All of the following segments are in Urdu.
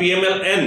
PMLN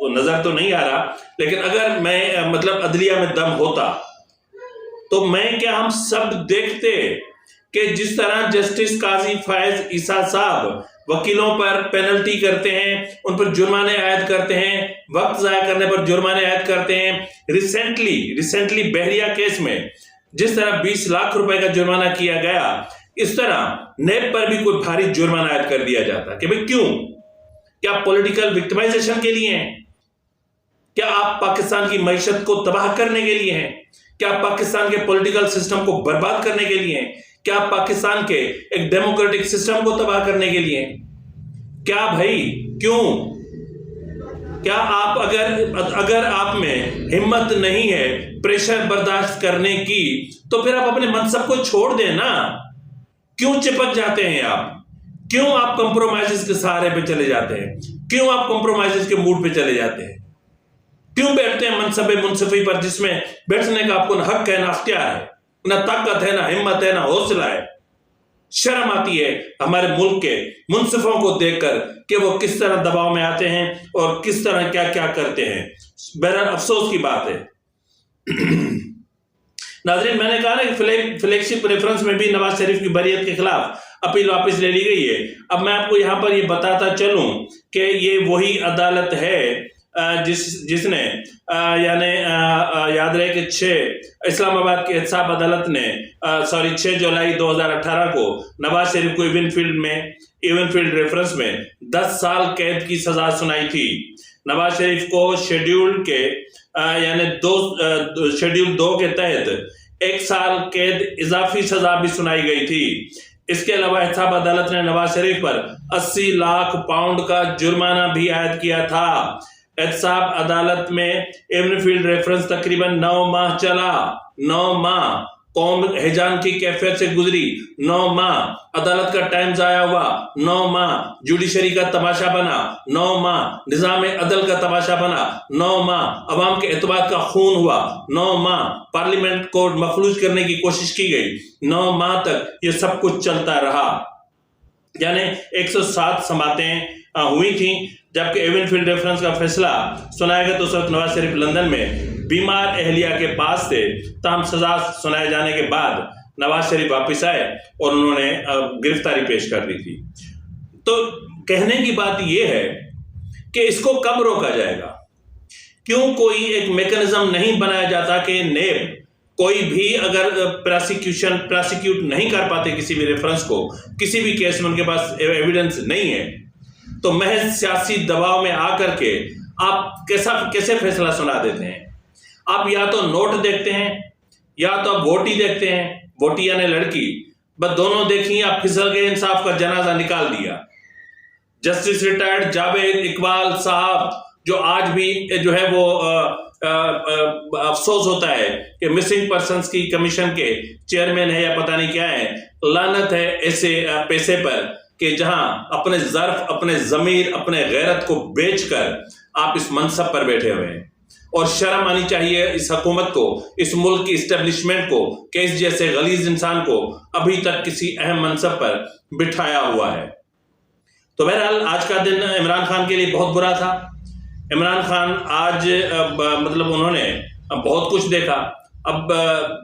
وہ نظر تو نہیں آ رہا، لیکن اگر میں مطلب عدلیہ میں دم ہوتا تو میں کیا ہم سب دیکھتے کہ جس طرح جسٹس قاضی فائز عیسیٰ صاحب وکیلوں پر پینلٹی کرتے ہیں، ان پر جرمانے عائد کرتے ہیں، وقت ضائع کرنے پر جرمانے عائد کرتے ہیں. ریسنٹلی بحریہ کیس میں جس طرح 20 لاکھ روپے کا جرمانہ کیا گیا، اس طرح نیب پر بھی کوئی بھاری جرمانہ عائد کر دیا جاتا کہ بھئی کیوں؟ کیا پولیٹیکل وکٹمائزیشن کے لیے ہیں؟ کیا آپ پاکستان کی معیشت کو تباہ کرنے کے لیے ہیں؟ کیا پاکستان کے پولیٹیکل سسٹم کو برباد کرنے کے لیے ہیں؟ کیا پاکستان کے ایک ڈیموکریٹک سسٹم کو تباہ کرنے کے لیے ہیں؟ کیا بھائی کیوں؟ کیا آپ اگر آپ میں ہمت نہیں ہے پریشر برداشت کرنے کی تو پھر آپ اپنے منصب کو چھوڑ دیں نا. کیوں چپک جاتے ہیں آپ؟ کیوں آپ کمپرومائزز کے سہارے پہ چلے جاتے ہیں؟ کیوں آپ کمپرومائزز کے موڈ پہ چلے جاتے ہیں؟ کیوں بیٹھتے ہیں منصب منصفی پر جس میں بیٹھنے کا آپ کو نہ حق ہے نہ اختیار ہے، نہ طاقت ہے، نہ ہمت ہے، نہ حوصلہ ہے؟ شرم آتی ہے ہمارے ملک کے منصفوں کو دیکھ کر کہ وہ کس طرح دباؤ میں آتے ہیں اور کس طرح کیا کیا کرتے ہیں. بہرحال افسوس کی بات ہے. ناظرین، میں نے کہا نا کہ فلیگ شپ ریفرنس میں بھی نواز شریف کی بریت کے خلاف اپیل واپس لے لی گئی ہے. اب میں آپ کو یہاں پر یہ بتاتا چلوں کہ یہ وہی عدالت ہے جس نے یعنی یاد رہے کہ 6 اسلام آباد کی احتساب عدالت نے 6 جولائی 2018 کو نواز شریف کو ایون فیلڈ ریفرنس میں 10 سال قید کی سزا سنائی تھی. نواز شریف کو شیڈیول کے یعنی شیڈیول 2 کے تحت 1 سال قید اضافی سزا بھی سنائی گئی تھی. اس کے علاوہ احتساب عدالت نے نواز شریف پر 80 لاکھ پاؤنڈ کا جرمانہ بھی عائد کیا تھا. احتساب عدالت میں ایون فیلڈ ریفرنس تقریباً 9 ماہ چلا. 9 ماہ قوم ہیجان کی کیفیت سے گزری. 9 ماہ عدالت کا ٹائم ضائع ہوا. 9 ماہ جوڈیشری کا تماشا بنا. 9 ماہ نظام عدل کا تماشا بنا. 9 ماہ عوام کے اعتماد کا خون ہوا. 9 ماہ پارلیمنٹ کو مفلوج کرنے کی کوشش کی گئی. 9 ماہ تک یہ سب کچھ چلتا رہا. یعنی 107 سماعتیں ہوئی تھیں. جبکہ ایون فیلڈ ریفرنس کا فیصلہ سنایا گیا تو اس وقت نواز شریف لندن میں بیمار اہلیہ کے پاس تھے. تاہم سزا سنائے جانے کے بعد نواز شریف واپس آئے اور انہوں نے گرفتاری پیش کر دی تھی. تو کہنے کی بات یہ ہے کہ اس کو کب روکا جائے گا؟ کیوں کوئی ایک میکنزم نہیں بنایا جاتا کہ نیب کوئی بھی اگر پراسیکیوٹ نہیں کر پاتے کسی بھی ریفرنس کو، کسی بھی کیس میں ان کے پاس ایویڈنس نہیں ہے، تو محض سیاسی دباؤ میں آ کر کے آپ کیسے فیصلہ سنا دیتے ہیں؟ آپ یا تو نوٹ دیکھتے ہیں یا تو آپ ووٹ ہی دیکھتے ہیں. ووٹی یعنی لڑکی، بس دونوں دیکھیں آپ پھسل گئے، انصاف کا جنازہ نکال دیا. جسٹس ریٹائرڈ جاوید اقبال صاحب جو آج بھی جو ہے وہ افسوس ہوتا ہے کہ مسنگ پرسنز کی کمیشن کے چیئرمین ہے یا پتہ نہیں کیا ہے. لعنت ہے ایسے پیسے پر کہ جہاں اپنے ظرف، اپنے ضمیر، اپنے غیرت کو بیچ کر آپ اس منصب پر بیٹھے ہوئے ہیں. اور شرم آنی چاہیے اس حکومت کو، اس ملک کی اسٹیبلشمنٹ کو کہ اس جیسے غلیظ انسان کو ابھی تک کسی اہم منصب پر بٹھایا ہوا ہے. تو بہرحال آج کا دن عمران خان کے لیے بہت برا تھا. عمران خان آج مطلب انہوں نے بہت کچھ دیکھا. اب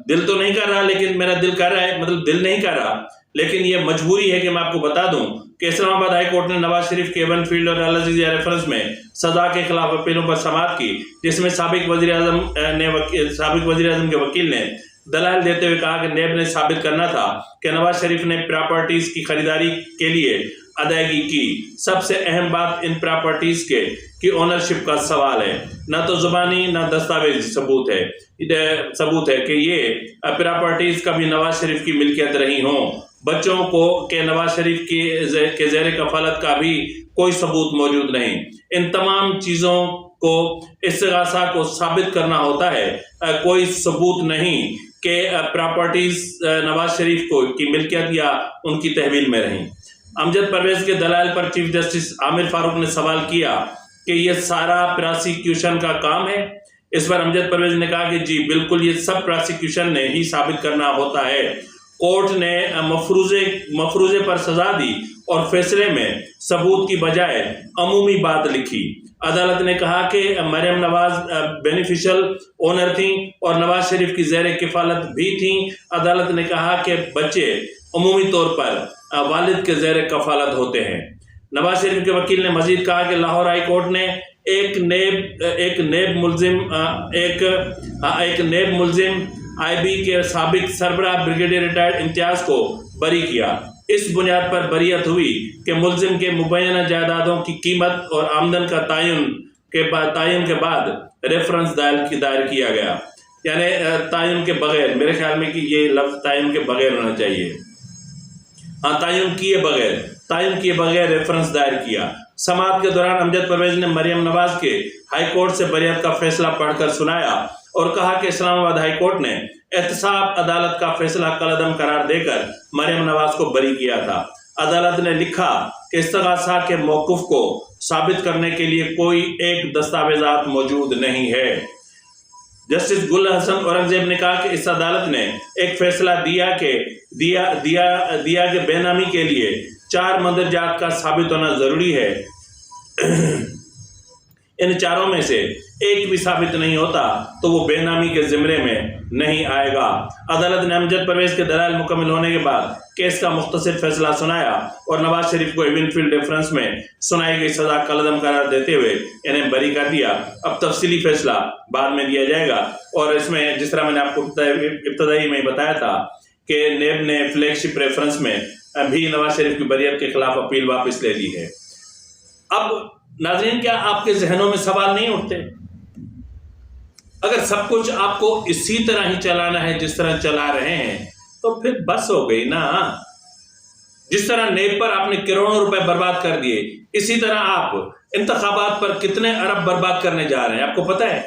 دل تو نہیں کر رہا، لیکن میرا دل کر رہا ہے، مطلب دل نہیں کر رہا، لیکن یہ مجبوری ہے کہ میں آپ کو بتا دوں کہ اسلام آباد ہائی کورٹ نے نواز شریف کے ایون فیلڈ اور العزیزیہ ریفرنس میں سزا کے خلاف اپیلوں پر سماعت کی، جس میں سابق وزیر اعظم کے وکیل نے دلائل دیتے ہوئے کہا کہ نیب نے ثابت کرنا تھا کہ نواز شریف نے پراپرٹیز کی خریداری کے لیے ادائیگی کی. سب سے اہم بات ان پراپرٹیز کی اونرشپ کا سوال ہے. نہ تو زبانی نہ دستاویز ثبوت ہے کہ یہ پراپرٹیز کبھی نواز شریف کی ملکیت رہی ہوں. بچوں کو کہ نواز شریف کے زیر کفالت کا بھی کوئی ثبوت موجود نہیں. ان تمام چیزوں کو استغاثہ کو ثابت کرنا ہوتا ہے. کوئی ثبوت نہیں کہ پراپرٹیز نواز شریف کی ملکیت یا ان کی تحویل میں رہیں. امجد پرویز کے دلائل پر چیف جسٹس عامر فاروق نے سوال کیا کہ یہ سارا پراسیکیوشن کا کام ہے. اس پر امجد پرویز نے کہا کہ جی بالکل، یہ سب پراسیکیوشن نے ہی ثابت کرنا ہوتا ہے. کورٹ نے مفروضے پر سزا دی اور فیصلے میں ثبوت کی بجائے عمومی بات لکھی۔ عدالت نے کہا کہ مریم نواز بینیفیشل اونر تھیں اور نواز شریف کی زیر کفالت بھی تھیں۔ عدالت نے کہا کہ بچے عمومی طور پر والد کے زیر کفالت ہوتے ہیں۔ نواز شریف کے وکیل نے مزید کہا کہ لاہور ہائی کورٹ نے ایک نیب ملزم آئی بی کے سابق سربراہ بریگیڈیئر ریٹائرڈ امتیاز کو بری کیا۔ اس بنیاد پر بریت ہوئی کہ ملزم کے مبینہ جائیدادوں کی قیمت اور آمدن کا تعین کے بعد ریفرنس دائر کیا گیا، یعنی تعین کے بغیر، میرے خیال میں کہ یہ لفظ تعین کے بغیر ہونا چاہیے، تعین کیے بغیر ریفرنس دائر کیا۔ سماعت کے دوران امجد پرویز نے مریم نواز کے ہائی کورٹ سے بریت کا فیصلہ پڑھ کر سنایا اور کہا کہ اسلام آباد ہائی کورٹ نے احتساب عدالت کا فیصلہ کالعدم قرار دے کر مریم نواز کو بری کیا تھا۔ عدالت نے لکھا کہ استغاثہ کے موقف کو ثابت کرنے کے لیے کوئی ایک دستاویزات موجود نہیں ہے۔ جسٹس گل حسن اورنگزیب نے کہا کہ اس عدالت نے ایک فیصلہ دیا کہ بے نامی کے لیے 4 مندرجات کا ثابت ہونا ضروری ہے۔ ان چاروں میں سے ایک بھی ثابت نہیں ہوتا تو وہ بے نامی کے زمرے میں نہیں آئے گا۔ عدالت نے امجد پرویز کے دلائل مکمل ہونے کے بعد کیس کا مختصر فیصلہ سنایا اور نواز شریف کو ایون فیلڈ ریفرنس میں سنائی گئی سزا کالعدم قرار دیتے ہوئے انہیں بری کر دیا۔ اب تفصیلی فیصلہ بعد میں دیا جائے گا، اور اس میں جس طرح میں نے آپ کو ابتدائی میں بتایا تھا کہ نیب نے فلیگ شپ ریفرنس میں بھی نواز شریف کی بریت کے خلاف اپیل واپس لے لی ہے۔ اب ناظرین، کیا آپ کے ذہنوں میں سوال نہیں اٹھتے؟ اگر سب کچھ آپ کو اسی طرح ہی چلانا ہے جس طرح چلا رہے ہیں تو پھر بس ہو گئی نا۔ جس طرح نیب پر آپ نے کروڑوں روپے برباد کر دیے، اسی طرح آپ انتخابات پر کتنے ارب برباد کرنے جا رہے ہیں آپ کو پتہ ہے،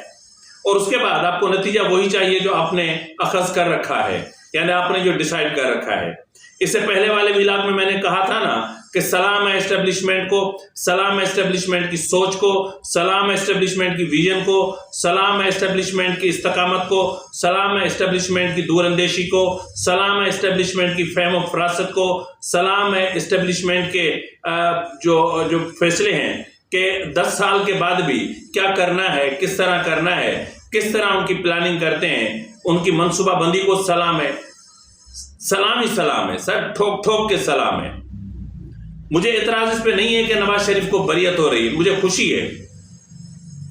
اور اس کے بعد آپ کو نتیجہ وہی چاہیے جو آپ نے اخذ کر رکھا ہے، یعنی آپ نے جو ڈیسائیڈ کر رکھا ہے۔ اس سے پہلے والے ویلاگ میں نے کہا تھا نا کہ سلام ہے اسٹیبلشمنٹ کو، سلام ہے اسٹیبلشمنٹ کی سوچ کو، سلام ہے اسٹیبلشمنٹ کی ویژن کو، سلام ہے اسٹیبلشمنٹ کی استقامت کو، سلام ہے اسٹیبلشمنٹ کی دور اندیشی کو، سلام ہے اسٹیبلشمنٹ کی فہم و فراست کو، سلام ہے اسٹیبلشمنٹ کے جو فیصلے ہیں کہ 10 سال کے بعد بھی کیا کرنا ہے، کس طرح کرنا ہے، کس طرح ان کی پلاننگ کرتے ہیں، ان کی منصوبہ بندی کو سلام ہے۔ سلام ہی سلام ہے سر، ٹھوک ٹھوک کے سلام ہے۔ مجھے اعتراض اس پہ نہیں ہے کہ نواز شریف کو بریت ہو رہی ہے، مجھے خوشی ہے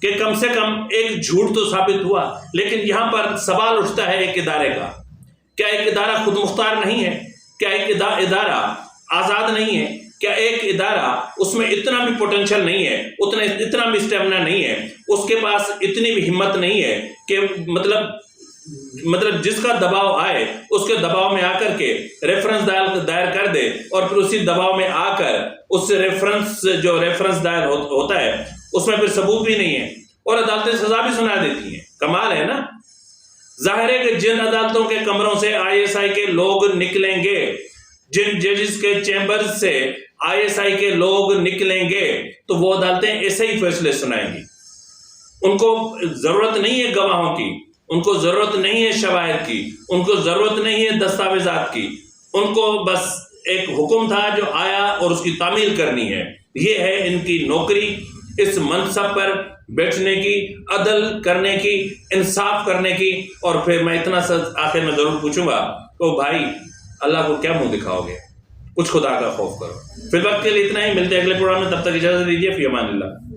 کہ کم سے کم ایک جھوٹ تو ثابت ہوا، لیکن یہاں پر سوال اٹھتا ہے ایک ادارے کا، کیا ایک ادارہ خود مختار نہیں ہے؟ کیا ایک ادارہ آزاد نہیں ہے؟ کیا ایک ادارہ اس میں اتنا بھی پوٹینشل نہیں ہے، اتنا بھی اسٹیمنا نہیں ہے، اس کے پاس اتنی بھی ہمت نہیں ہے کہ مطلب جس کا دباؤ آئے اس کے دباؤ میں آ کر کے ریفرنس دائر کر دے، اور پھر اسی دباؤ میں آ کر اس سے ریفرنس دائر ہوتا ہے اس میں پھر ثبوت بھی نہیں ہے اور عدالتیں سزا بھی سنا دیتی ہیں؟ کمال ہے نا۔ ظاہر ہے کہ جن عدالتوں کے کمروں سے ISI کے لوگ نکلیں گے، جن ججز کے چیمبر سے ISI کے لوگ نکلیں گے، تو وہ عدالتیں ایسے ہی فیصلے سنائیں گی۔ ان کو ضرورت نہیں ہے گواہوں کی، ان کو ضرورت نہیں ہے شواہد کی، ان کو ضرورت نہیں ہے دستاویزات کی، ان کو بس ایک حکم تھا جو آیا اور اس کی تعمیل کرنی ہے۔ یہ ہے ان کی نوکری، اس منصب پر بیٹھنے کی، عدل کرنے کی، انصاف کرنے کی۔ اور پھر میں اتنا سا آخر میں ضرور پوچھوں گا تو بھائی اللہ کو کیا منہ دکھاؤ گے؟ کچھ خدا کا خوف کرو۔ فی الوقت کے لیے اتنا ہی، ملتے ہیں اگلے پروگرام میں، تب تک اجازت دیجیے، فی امان اللہ۔